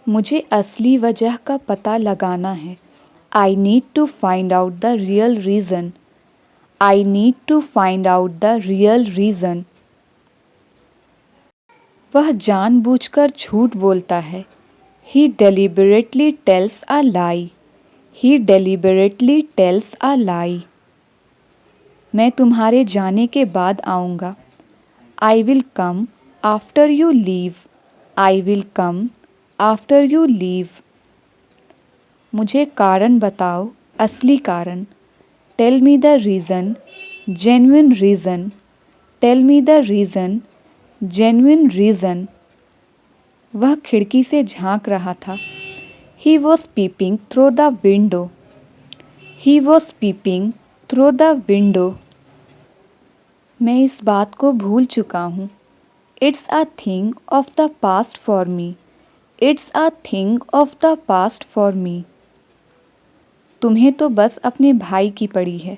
मुझे असली वजह का पता लगाना है। I need to find out the real reason. I need to find out the real reason. वह जानबूझकर झूठ बोलता है। He deliberately tells a lie. He deliberately tells a lie. मैं तुम्हारे जाने के बाद आऊँगा। I will come after you leave. I will come after you leave. मुझे कारण बताओ, असली कारण। Tell me the reason, genuine reason. Tell me the reason, genuine reason. वह खिड़की से झांक रहा था। He was peeping through the window. He was peeping through the window. मैं इस बात को भूल चुका हूँ। It's a thing of the past for me. It's a thing of the past for me. तुम्हें तो बस अपने भाई की पड़ी है।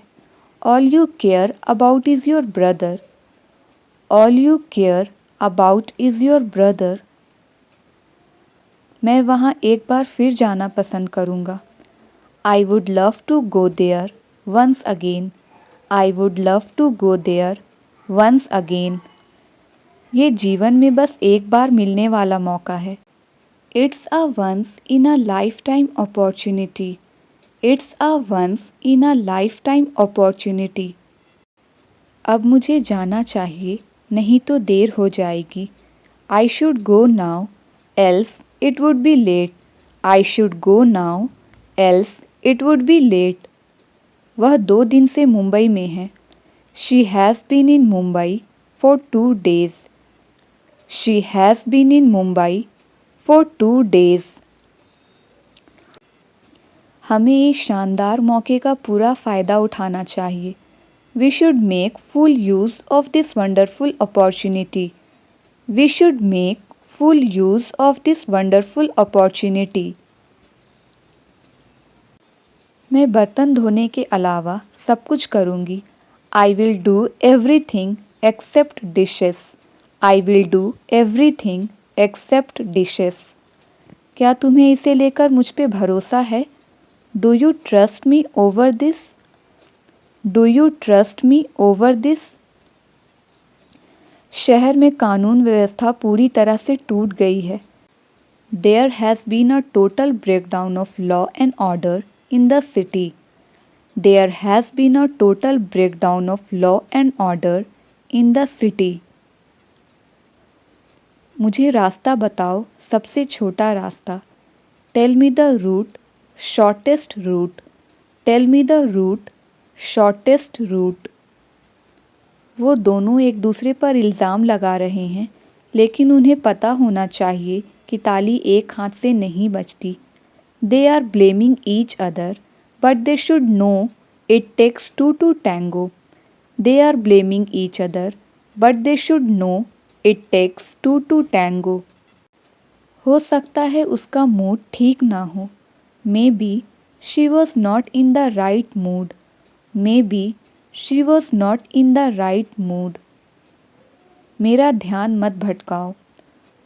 All you care about is your brother. All you care about is your brother. मैं वहाँ एक बार फिर जाना पसंद करूँगा। I would love to go there once again. I would love to go there once again. ये जीवन में बस एक बार मिलने वाला मौका है। It's a once in a lifetime opportunity. It's a once in a lifetime opportunity. अब मुझे जाना चाहिए, नहीं तो देर हो जाएगी। I should go now, else it would be late. I should go now, else it would be late. वह 2 दिन से मुंबई में है। She has been in Mumbai for 2 days. She has been in Mumbai for 2 days. हमें इस शानदार मौके का पूरा फ़ायदा उठाना चाहिए। We should make full use of this wonderful opportunity. We should make full use of this wonderful opportunity. मैं बर्तन धोने के अलावा सब कुछ करूँगी। I will do everything except dishes. I will do everything except dishes. क्या तुम्हें इसे लेकर मुझ पे भरोसा है? Do you trust me over this? Do you trust me over this? शहर में कानून व्यवस्था पूरी तरह से टूट गई है। There has been a total breakdown of law and order in the city. There has been a total breakdown of law and order in the city. मुझे रास्ता बताओ, सबसे छोटा रास्ता। Tell me the route, shortest route. Tell me the route, shortest route. वो दोनों एक दूसरे पर इल्ज़ाम लगा रहे हैं, लेकिन उन्हें पता होना चाहिए कि ताली एक हाथ से नहीं बजती। They are blaming each other, but they should know it takes two to tango. They are blaming each other, but they should know it takes two to tango. हो सकता है उसका मूड ठीक ना हो। Maybe she was not in the right mood. Maybe she was not in the right mood. मेरा ध्यान मत भटकाओ।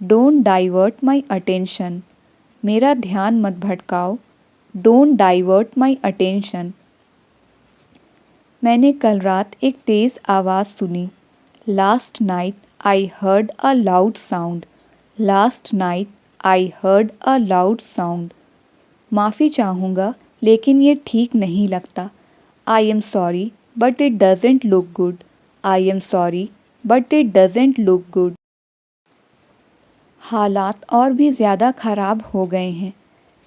Don't divert my attention. मेरा ध्यान मत भटकाओ। Don't divert my attention. मैंने कल रात एक तेज़ आवाज़ सुनी। Last night I heard a loud sound. Last night I heard a loud sound. माफ़ी चाहूँगा, लेकिन ये ठीक नहीं लगता। I am sorry, but it doesn't look good. I am sorry, but it doesn't look good. हालात और भी ज़्यादा ख़राब हो गए हैं।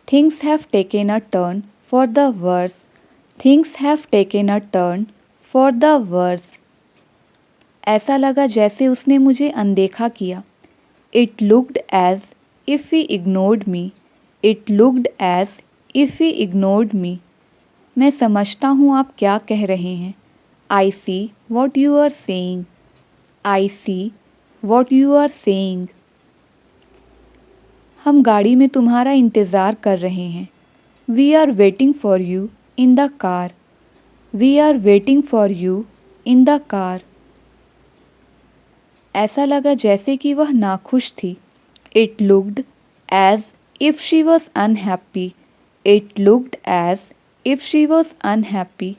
Things have taken a turn for the worse. Things have taken a turn for the worse. ऐसा लगा जैसे उसने मुझे अनदेखा किया। It looked as if he ignored me. It looked as if he ignored me. मैं समझता हूँ आप क्या कह रहे हैं। I see what you are saying. I see what you are saying. हम गाड़ी में तुम्हारा इंतज़ार कर रहे हैं। We are waiting for you in the car. We are waiting for you in the car. ऐसा लगा जैसे कि वह नाखुश थी। It looked as if she was unhappy. It looked as if she was unhappy.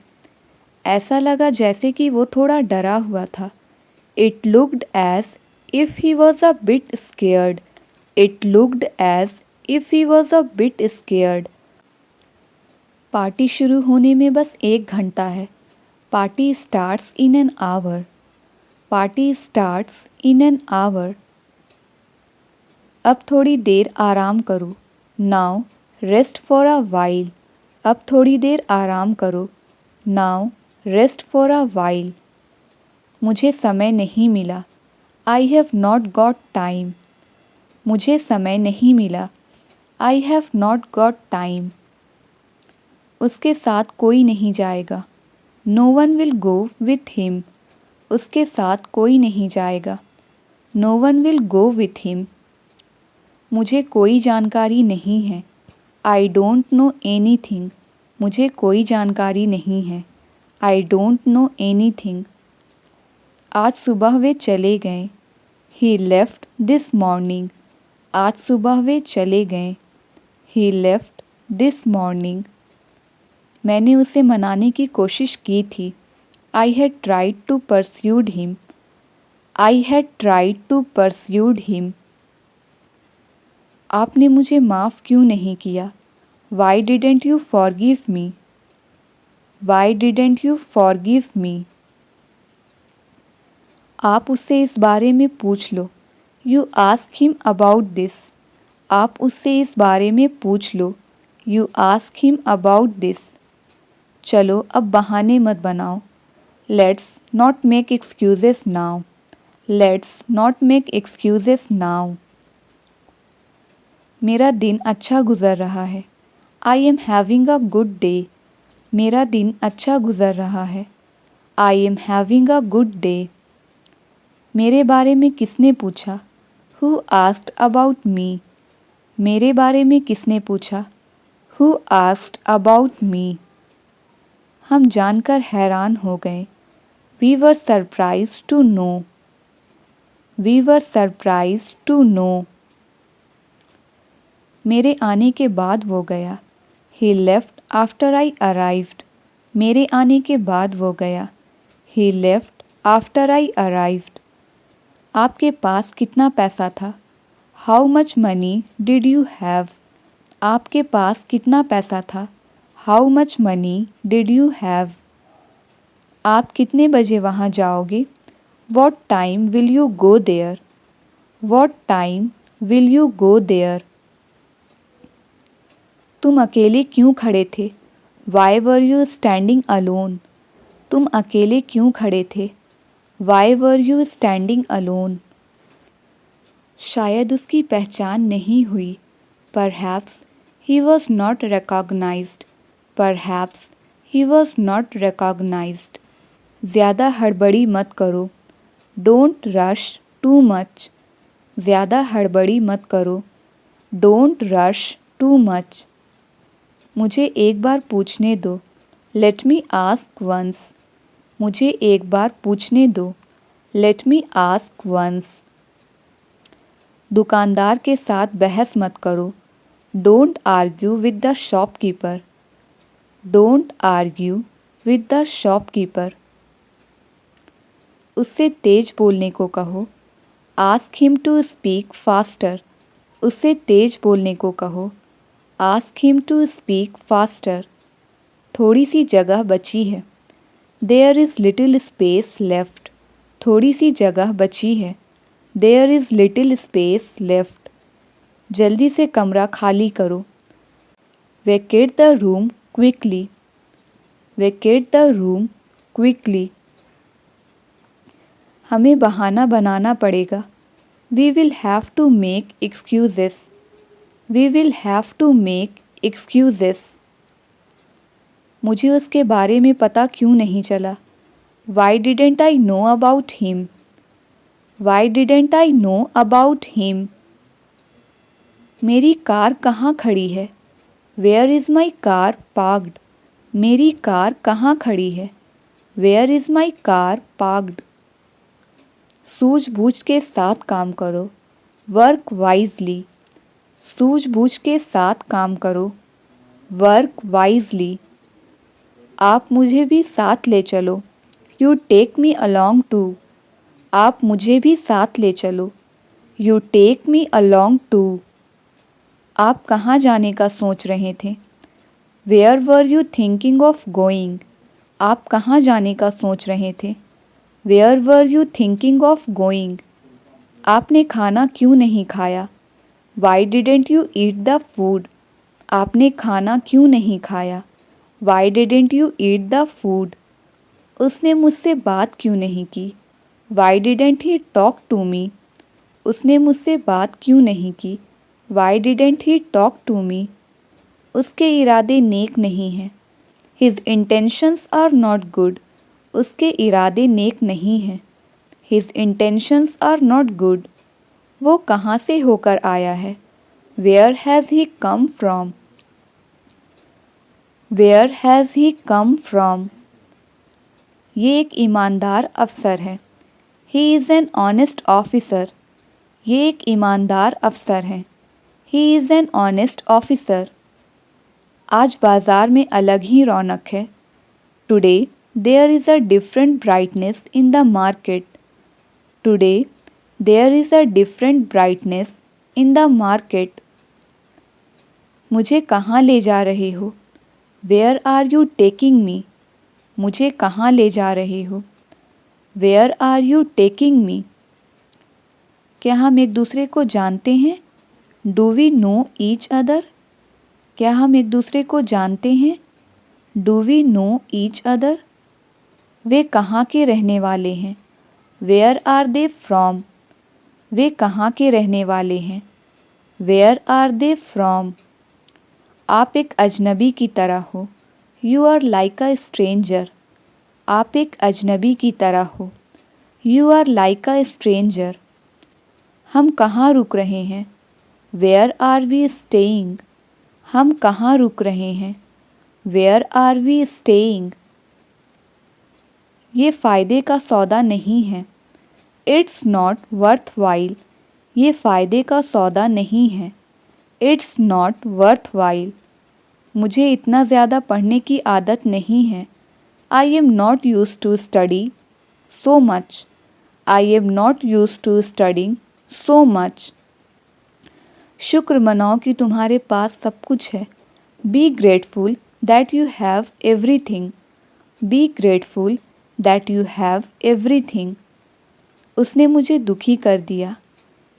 ऐसा लगा जैसे कि वो थोड़ा डरा हुआ था. It looked as if he was a bit scared. It looked as if he was a bit scared. Party शुरू होने में बस 1 घंटा है. Party starts in an hour. Party starts in an hour. अब थोड़ी देर आराम करो. Now rest for a while. अब थोड़ी देर आराम करो. Now rest for a while. मुझे समय नहीं मिला. I have not got time. मुझे समय नहीं मिला. I have not got time. उसके साथ कोई नहीं जाएगा. No one will go with him. उसके साथ कोई नहीं जाएगा. No one will go with him. मुझे कोई जानकारी नहीं है. I don't know anything. मुझे कोई जानकारी नहीं है. I don't know anything. आज सुबह वे चले गए. He left this morning. आज सुबह वे चले गए. He left this morning. मैंने उसे मनाने की कोशिश की थी. I had tried to persuade him. I had tried to persuade him. आपने मुझे माफ़ क्यों नहीं किया? Why didn't you forgive me? Why didn't you forgive me? आप उससे इस बारे में पूछ लो. You ask him about this. आप उससे इस बारे में पूछ लो. You ask him about this. चलो अब बहाने मत बनाओ. Let's not make excuses now. Let's not make excuses now. मेरा दिन अच्छा गुज़र रहा है. I am having a good day. मेरा दिन अच्छा गुज़र रहा है. I am having a good day. मेरे बारे में किसने पूछा? Who asked about me? मेरे बारे में किसने पूछा? Who asked about me? हम जानकर हैरान हो गए. We were surprised to know. We were surprised to know. मेरे आने के बाद वो गया. He left after I arrived. मेरे आने के बाद वो गया. He left after I arrived. आपके पास कितना पैसा था? How much money did you have? आपके पास कितना पैसा था? How much money did you have? आप कितने बजे वहाँ जाओगे? What time will you go there? What time will you go there? तुम अकेले क्यों खड़े थे? Why were you standing alone? तुम अकेले क्यों खड़े थे? Why were you standing alone? शायद उसकी पहचान नहीं हुई. Perhaps he was not recognized. Perhaps he was not recognized. ज़्यादा हड़बड़ी मत करो. Don't rush too much. ज़्यादा हड़बड़ी मत करो. Don't rush too much. मुझे एक बार पूछने दो. Let me ask once. मुझे एक बार पूछने दो. Let me ask once. दुकानदार के साथ बहस मत करो. Don't argue with the shopkeeper. Don't argue with the shopkeeper. उससे तेज बोलने को कहो. Ask him to speak faster. उससे तेज बोलने को कहो. Ask him to speak faster. थोड़ी सी जगह बची है. There is little space left. थोड़ी सी जगह बची है. There is little space left. जल्दी से कमरा खाली करो. Vacate the room quickly. Vacate the room quickly. हमें बहाना बनाना पड़ेगा. We will have to make excuses. We will have to make excuses. मुझे उसके बारे में पता क्यों नहीं चला? Why didn't I know about him? Why didn't I know about him? मेरी कार कहाँ खड़ी है? Where is my car parked? मेरी कार कहाँ खड़ी है? Where is my car parked? सूझबूझ के साथ काम करो. Work wisely. सूझबूझ के साथ काम करो। Work wisely. आप मुझे भी साथ ले चलो। You take me along too. आप मुझे भी साथ ले चलो। You take me along too. आप कहाँ जाने का सोच रहे थे? Where were you thinking of going? आप कहाँ जाने का सोच रहे थे? Where were you thinking of going? आपने खाना क्यों नहीं खाया? Why didn't you eat the food? आपने खाना क्यों नहीं खाया? Why didn't you eat the food? उसने मुझसे बात क्यों नहीं की? Why didn't he talk to me? उसने मुझसे बात क्यों नहीं की? Why didn't he talk to me? उसके इरादे नेक नहीं हैं। His intentions are not good. उसके इरादे नेक नहीं हैं। His intentions are not good. वो कहाँ से होकर आया है? Where has he come from? Where has he come from? ये एक ईमानदार अफसर है। He is an honest officer. ये एक ईमानदार अफसर है। He is an honest officer. आज बाज़ार में अलग ही रौनक है। Today there is a different brightness in the market. Today there is a different brightness in the market. मुझे कहाँ ले जा रहे हो? Where are you taking me? मुझे कहाँ ले जा रहे हो? Where are you taking me? क्या हम एक दूसरे को जानते हैं? Do we know each other? क्या हम एक दूसरे को जानते हैं? Do we know each other? वे कहाँ के रहने वाले हैं? Where are they from? वे कहाँ के रहने वाले हैं? Where are they from? आप एक अजनबी की तरह हो। You are like a stranger. आप एक अजनबी की तरह हो। You are like a stranger. हम कहाँ रुक रहे हैं? Where are we staying? हम कहाँ रुक रहे हैं? Where are we staying? ये फ़ायदे का सौदा नहीं है। It's not worth while. ये फ़ायदे का सौदा नहीं है। It's not worth while. मुझे इतना ज़्यादा पढ़ने की आदत नहीं है। I am not use to study so much. I am not use to studying so much. शुक्र मनाओ कि तुम्हारे पास सब कुछ है। Be grateful that you have everything. Be grateful that you have everything. उसने मुझे दुखी कर दिया।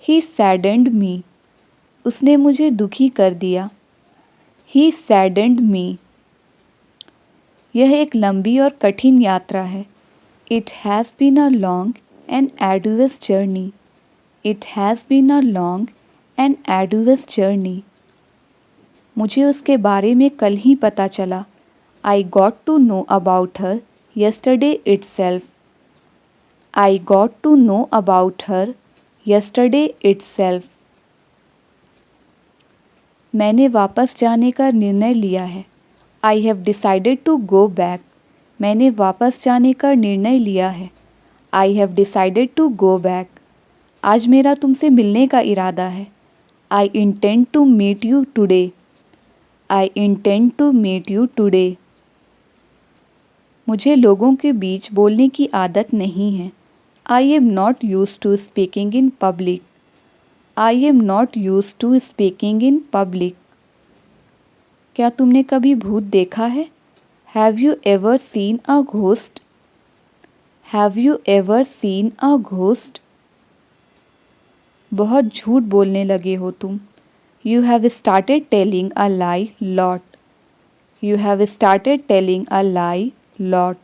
He saddened me. उसने मुझे दुखी कर दिया। He saddened me. यह एक लंबी और कठिन यात्रा है। It has been a long and arduous journey. It has been a long and arduous journey. मुझे उसके बारे में कल ही पता चला। I got to know about her yesterday itself. I got to know about her yesterday itself. मैंने वापस जाने का निर्णय लिया है। I have decided to go back. मैंने वापस जाने का निर्णय लिया है। I have decided to go back. आज मेरा तुमसे मिलने का इरादा है। I intend to meet you today. I intend to meet you today. मुझे लोगों के बीच बोलने की आदत नहीं है। I am not used to speaking in public. I am not used to speaking in public. क्या तुमने कभी भूत देखा है? Have you ever seen a ghost? Have you ever seen a ghost? बहुत झूठ बोलने लगे हो तुम। You have started telling a lie lot. You have started telling a lie lot.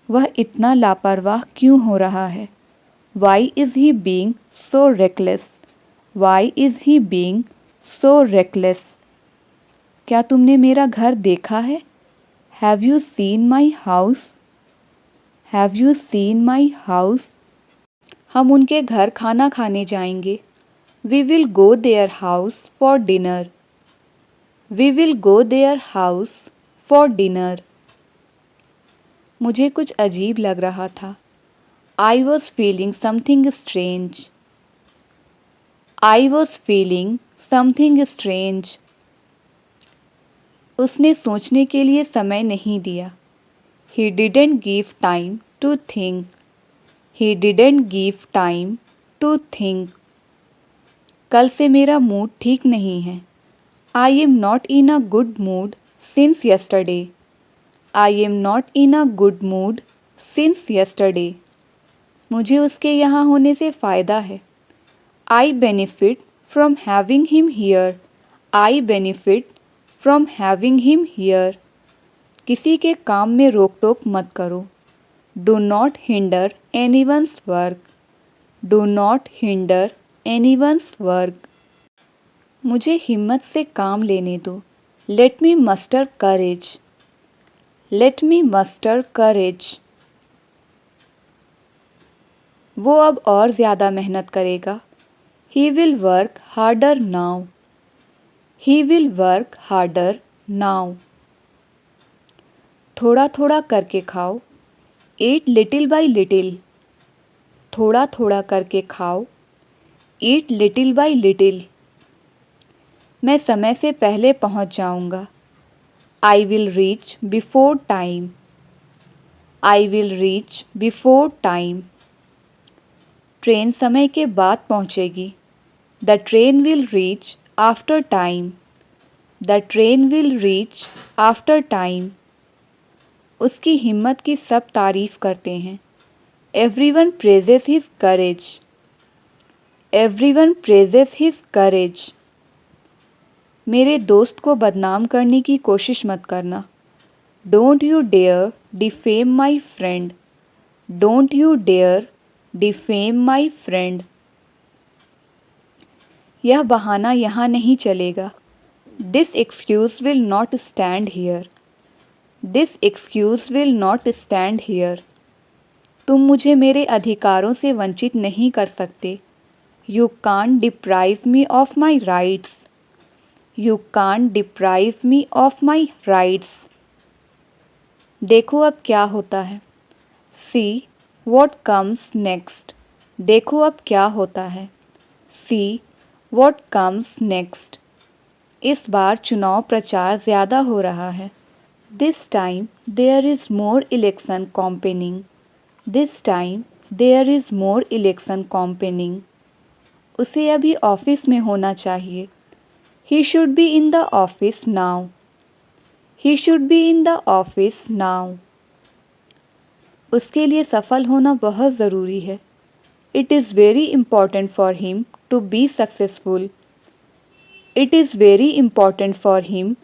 वह इतना लापरवाह क्यों हो रहा है? Why is he being so reckless? Why is he being so reckless? क्या तुमने मेरा घर देखा है? Have you seen my house? Have you seen my house? हम उनके घर खाना खाने जाएंगे। We will go their house for dinner. We will go their house for dinner. मुझे कुछ अजीब लग रहा था। I was feeling something strange. I was feeling something strange. उसने सोचने के लिए समय नहीं दिया। He didn't give time to think. He didn't give time to think. कल से मेरा मूड ठीक नहीं है। I am not in a good mood since yesterday. I am not in a good mood since yesterday. मुझे उसके यहाँ होने से फ़ायदा है। I benefit from having him here. I benefit from having him here. किसी के काम में रोक टोक मत करो। Do not hinder anyone's work. Do not hinder anyone's work. मुझे हिम्मत से काम लेने दो। Let me muster courage. Let me muster courage. वो अब और ज़्यादा मेहनत करेगा। He will work harder now. He will work harder now. थोड़ा थोड़ा करके खाओ। Eat little by little. थोड़ा थोड़ा करके खाओ। Eat little by little. मैं समय से पहले पहुंच जाऊंगा। I will reach before time. I will reach before time. Train समय के बाद पहुंचेगी। The train will reach after time. The train will reach after time. उसकी हिम्मत की सब तारीफ करते हैं। Everyone praises his courage. Everyone praises his courage. मेरे दोस्त को बदनाम करने की कोशिश मत करना। Don't you dare defame my friend. Don't you dare defame my friend. यह बहाना यहाँ नहीं चलेगा। This excuse will not stand here. This excuse will not stand here. तुम मुझे मेरे अधिकारों से वंचित नहीं कर सकते। You can't deprive me of my rights. You can't deprive me of my rights. देखो अब क्या होता है। See what comes next. देखो अब क्या होता है। See what comes next. इस बार चुनाव प्रचार ज़्यादा हो रहा है। This time there is more election campaigning. This time there is more election campaigning. उसे अभी ऑफिस में होना चाहिए। He should be in the office now. He should be in the office now. उसके लिए सफल होना बहुत ज़रूरी है। It is very important for him to be successful. It is very important for him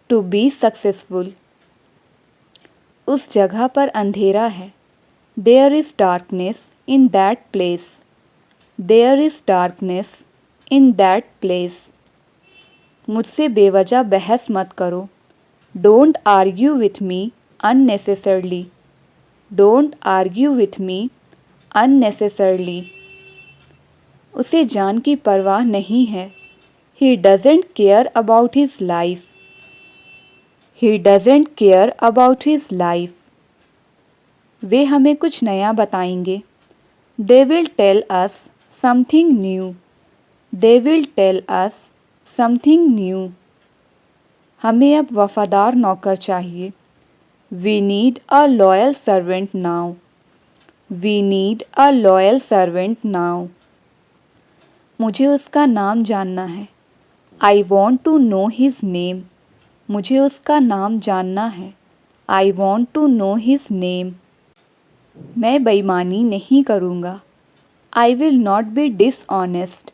to be successful. उस जगह पर अंधेरा है। There is darkness in that place. There is darkness in that place. मुझसे बेवजह बहस मत करो। Don't argue with me unnecessarily. Don't argue with me unnecessarily. उसे जान की परवाह नहीं है। He doesn't care about his life. He doesn't care about his life. वे हमें कुछ नया बताएंगे। They will tell us something new. They will tell us something new. हमें अब वफादार नौकर चाहिए। We need a loyal servant now. We need a loyal servant now. मुझे उसका नाम जानना है। I want to know his name. मुझे उसका नाम जानना है। I want to know his name. मैं बेईमानी नहीं करूँगा। I will not be dishonest.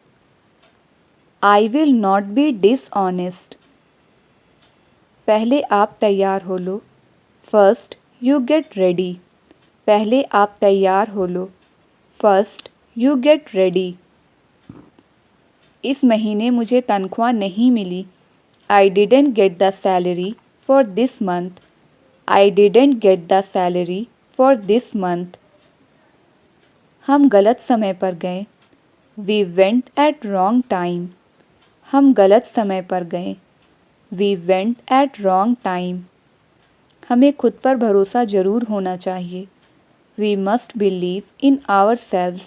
I will not be dishonest. पहले आप तैयार हो लो। First you get ready. पहले आप तैयार हो लो। First you get ready. इस महीने मुझे तनख्वाह नहीं मिली। I didn't get the salary for this month. I didn't get the salary for this month. हम गलत समय पर गए। We went at wrong time. हम गलत समय पर गए। We went at wrong time. हमें खुद पर भरोसा जरूर होना चाहिए। We must believe in ourselves.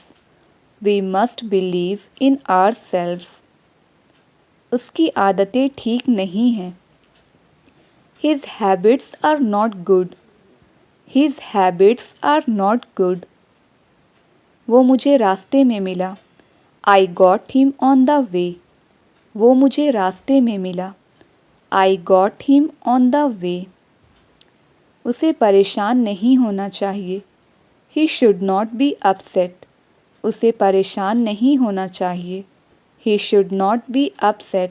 We must believe in ourselves. उसकी आदतें ठीक नहीं हैं। His habits are not good. His habits are not good. वो मुझे रास्ते में मिला। I got him on the way. वो मुझे रास्ते में मिला। I got him on the way. उसे परेशान नहीं होना चाहिए। He should not be upset. उसे परेशान नहीं होना चाहिए। He should not be upset.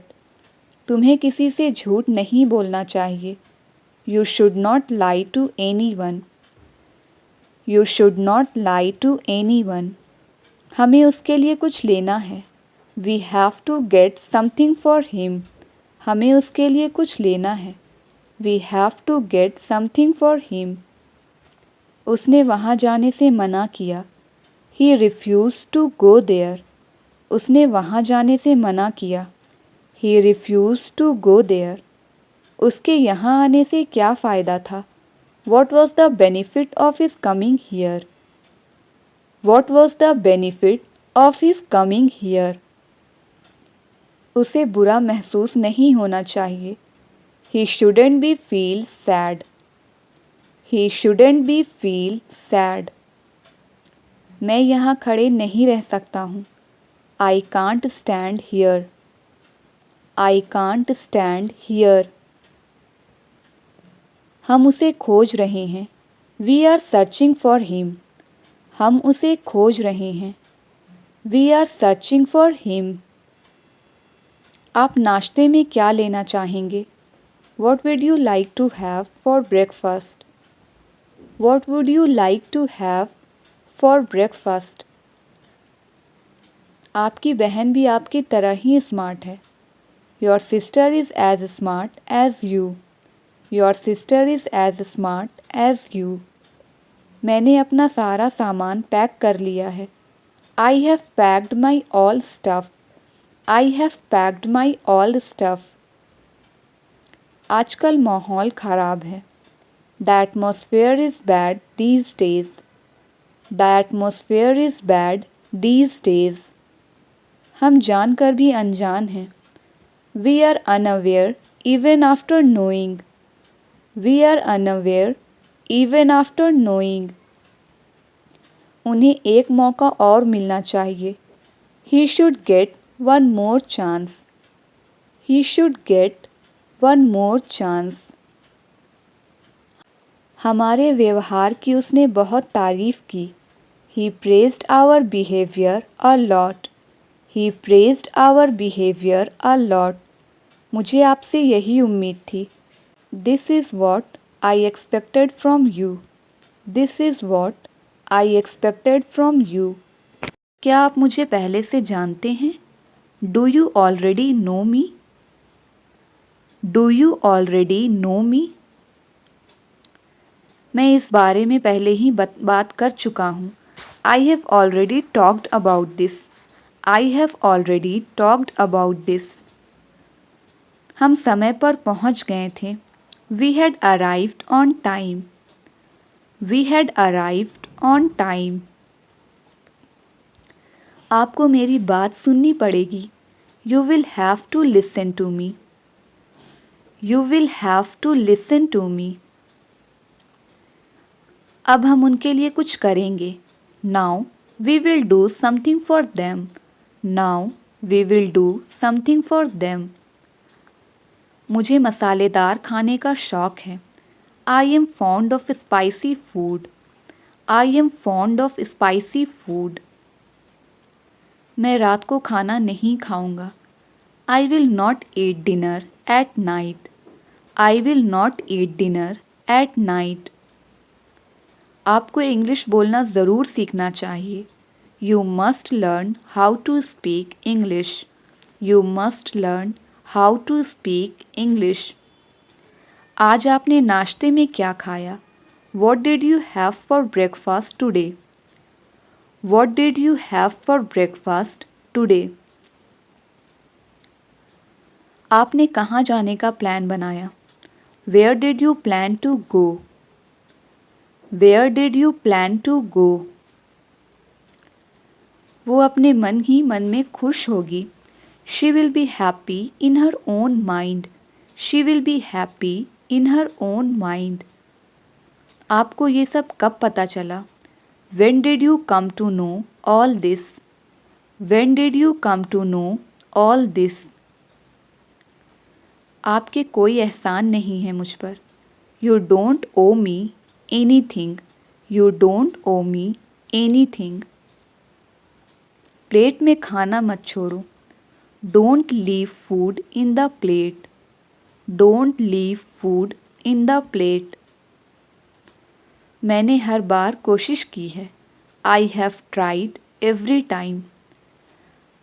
तुम्हें किसी से झूठ नहीं बोलना चाहिए। You should not lie to anyone. You should not lie to anyone. हमें उसके लिए कुछ लेना है। We have to get something for him. हमें उसके लिए कुछ लेना है। We have to get something for him. उसने वहाँ जाने से मना किया। He refused to go there. उसने वहाँ जाने से मना किया। He refused to go there. उसके यहाँ आने से क्या फ़ायदा था? What was the benefit of his coming here? What was the benefit of his coming here? उसे बुरा महसूस नहीं होना चाहिए। He shouldn't be feel sad. He shouldn't be feel sad. मैं यहाँ खड़े नहीं रह सकता हूँ। I can't stand here. I can't stand here. हम उसे खोज रहे हैं। We are searching for him. हम उसे खोज रहे हैं। We are searching for him. आप नाश्ते में क्या लेना चाहेंगे? What would you like to have for breakfast? What would you like to have for breakfast? आपकी बहन भी आपकी तरह ही स्मार्ट है। Your sister is as smart as you. Your sister is as smart as you. मैंने अपना सारा सामान पैक कर लिया है। I have packed my all stuff. I have packed my all stuff. आजकल माहौल ख़राब है। The atmosphere is bad these days. The atmosphere is bad these days. हम जानकर भी अनजान हैं। We are unaware even after knowing. We are unaware even after knowing. उन्हें एक मौका और मिलना चाहिए। He should get one more chance. He should get one more chance. हमारे व्यवहार की उसने बहुत तारीफ़ की। He praised our behavior a lot. He praised our behavior a lot. मुझे आपसे यही उम्मीद थी। This is what I expected from you. This is what I expected from you. क्या आप मुझे पहले से जानते हैं? Do you already know me? Do you already know me? मैं इस बारे में पहले ही बात कर चुका हूँ। I have already talked about this. I have already talked about this. हम समय पर पहुँच गए थे। We had arrived on time. We had arrived on time. आपको मेरी बात सुननी पड़ेगी। You will have to listen to me. You will have to listen to me. अब हम उनके लिए कुछ करेंगे। Now we will do something for them. Now we will do something for them. मुझे मसालेदार खाने का शौक है। I am fond of spicy food. I am fond of spicy food. मैं रात को खाना नहीं खाऊंगा। I will not eat dinner at night. I will not eat dinner at night. आपको इंग्लिश बोलना ज़रूर सीखना चाहिए। You must learn how to speak English. You must learn how to speak English. आज आपने नाश्ते में क्या खाया? What did you have for breakfast today? What did you have for breakfast today? आपने कहाँ जाने का प्लान बनाया? Where did you plan to go? Where did you plan to go? वो अपने मन ही मन में खुश होगी। She will be happy in her own mind. She will be happy in her own mind. आपको ये सब कब पता चला? When did you come to know all this? When did you come to know all this? आपके कोई एहसान नहीं है मुझ पर. You don't owe me anything. You don't owe me anything. Plate में खाना मत छोड़ो. Don't leave food in the plate. Don't leave food in the plate. मैंने हर बार कोशिश की है. I have tried every time.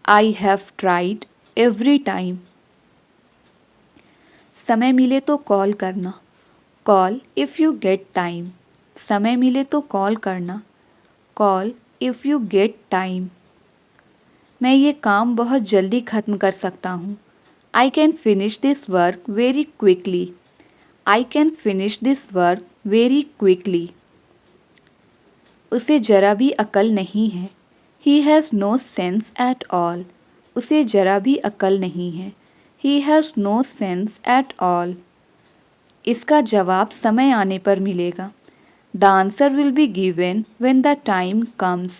I have tried every time. समय मिले तो कॉल करना. Call if you get time. समय मिले तो कॉल करना. Call if you get time. मैं ये काम बहुत जल्दी ख़त्म कर सकता हूँ. I can finish this work very quickly. I can finish this work very quickly. उसे जरा भी अकल नहीं है. He has no sense at all. उसे जरा भी अकल नहीं है. He has no sense at all. इसका जवाब समय आने पर मिलेगा. The answer will be given when the time comes.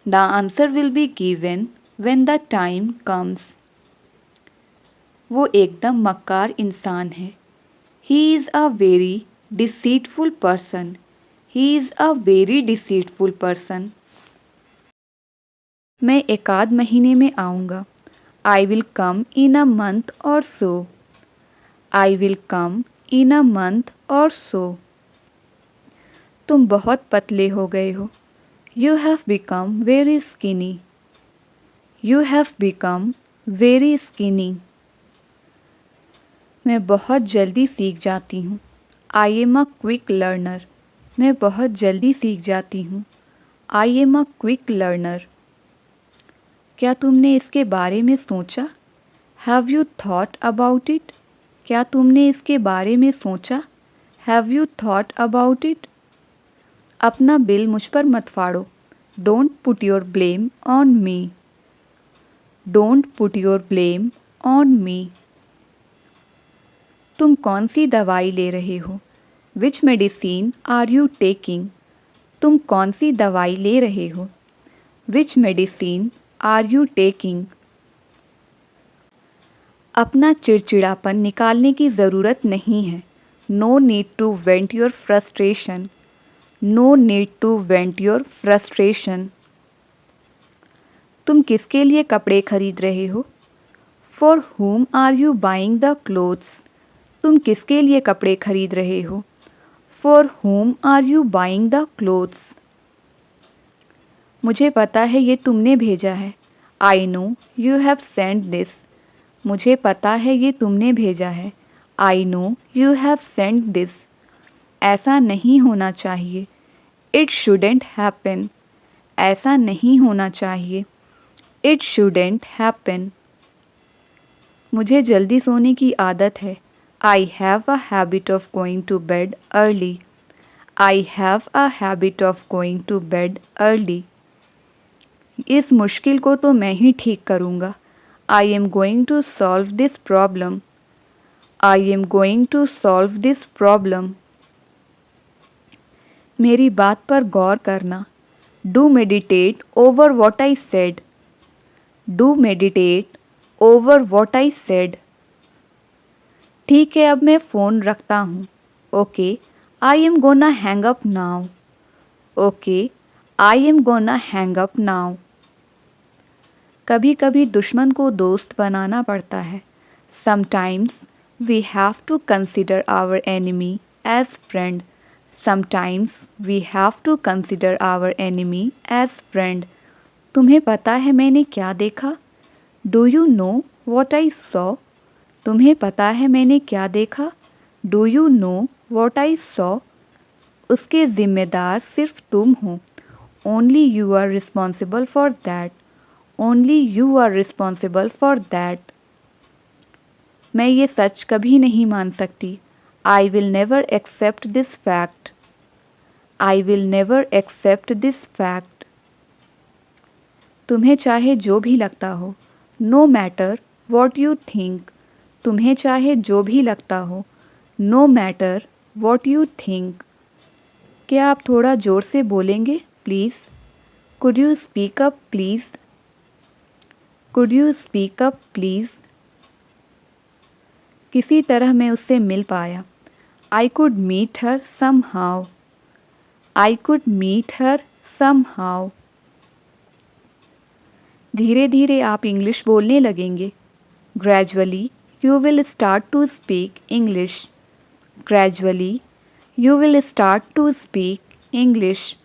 The answer will be given when the time comes. वो एकदम मक्कार इंसान है. He is a very deceitful person. He is a very deceitful person. मैं एकाध महीने में आऊँगा. I will come in a month or so. I will come in a month or so. तुम बहुत पतले हो गए हो. You have become very skinny. You have become very skinny. मैं बहुत जल्दी सीख जाती हूँ. I am a quick learner. मैं बहुत जल्दी सीख जाती हूँ. I am a quick learner. क्या तुमने इसके बारे में सोचा? Have you thought about it? क्या तुमने इसके बारे में सोचा? Have you thought about it? अपना बिल मुझ पर मत फाड़ो. Don't put your blame on me. Don't put your blame on me. तुम कौन सी दवाई ले रहे हो? Which medicine are you taking? तुम कौन सी दवाई ले रहे हो? Which medicine are you taking? अपना चिड़चिड़ापन निकालने की ज़रूरत नहीं है. No need to vent your frustration. No need to vent your frustration. तुम किसके लिए कपड़े खरीद रहे हो? For whom are you buying the clothes? तुम किसके लिए कपड़े खरीद रहे हो? For whom are you buying the clothes? मुझे पता है ये तुमने भेजा है. I know you have sent this. मुझे पता है ये तुमने भेजा है. I know you have sent this. ऐसा नहीं होना चाहिए. It shouldn't happen. ऐसा नहीं होना चाहिए. It shouldn't happen. मुझे जल्दी सोने की आदत है. I have a habit of going to bed early. I have a habit of going to bed early. इस मुश्किल को तो मैं ही ठीक करूँगा. I am going to solve this problem. I am going to solve this problem. मेरी बात पर गौर करना. Do meditate over what I said. Do meditate over what I said. ठीक है, अब मैं फ़ोन रखता हूँ. Okay, I am gonna hang up now. Okay, I am gonna hang up now. कभी कभी दुश्मन को दोस्त बनाना पड़ता है. Sometimes we have to consider our enemy as friend. Sometimes we have to consider our enemy as friend. तुम्हें पता है मैंने क्या देखा? Do you know what I saw? तुम्हें पता है मैंने क्या देखा? Do you know what I saw? उसके ज़िम्मेदार सिर्फ तुम हो. Only you are responsible for that. Only you are responsible for that. मैं ये सच कभी नहीं मान सकती. I will never accept this fact. I will never accept this fact. तुम्हें चाहे जो भी लगता हो. No matter what you think, तुम्हें चाहे जो भी लगता हो। No matter what you think, क्या आप थोड़ा ज़ोर से बोलेंगे please. Could you speak up please, could you speak up please, किसी तरह मैं उससे मिल पाया। I could meet her somehow, I could meet her somehow, धीरे धीरे आप इंग्लिश बोलने लगेंगे। Gradually you will start to speak English, gradually you will start to speak English,